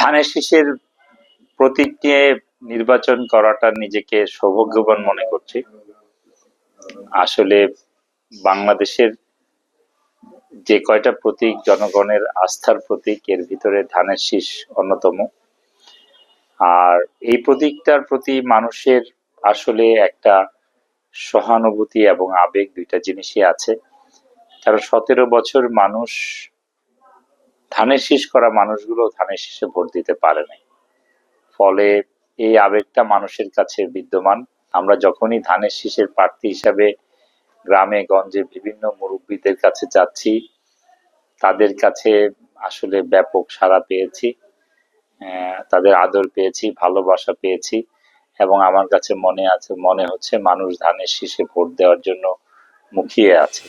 ধানের শীষের প্রতীক নিয়ে নির্বাচন করাটা নিজেকে সৌভাগ্যবান মনে করছি। আসলে বাংলাদেশের যে কয়টা প্রতীক জনগণের আস্থার প্রতীক, এর ভিতরে ধানের শীষ অন্যতম। আর এই প্রতীকটার প্রতি মানুষের আসলে একটা সহানুভূতি এবং আবেগ, দুইটা জিনিসই আছে। কারণ 17 বছর মানুষ, ধানের শীষ করা মানুষগুলো ধানের শীষে ভোট দিতে পারে নাই, ফলে এই আবেগটা মানুষের কাছে বিদ্যমান। আমরা যখনই ধানের শীষের প্রার্থী হিসাবে গ্রামে গঞ্জে বিভিন্ন মুরব্বীদের কাছে যাচ্ছি, তাদের কাছে আসলে ব্যাপক সাড়া পেয়েছি, তাদের আদর পেয়েছি, ভালোবাসা পেয়েছি, এবং আমার কাছে মনে হচ্ছে মানুষ ধানের শীষে ভোট দেওয়ার জন্য মুখিয়ে আছে।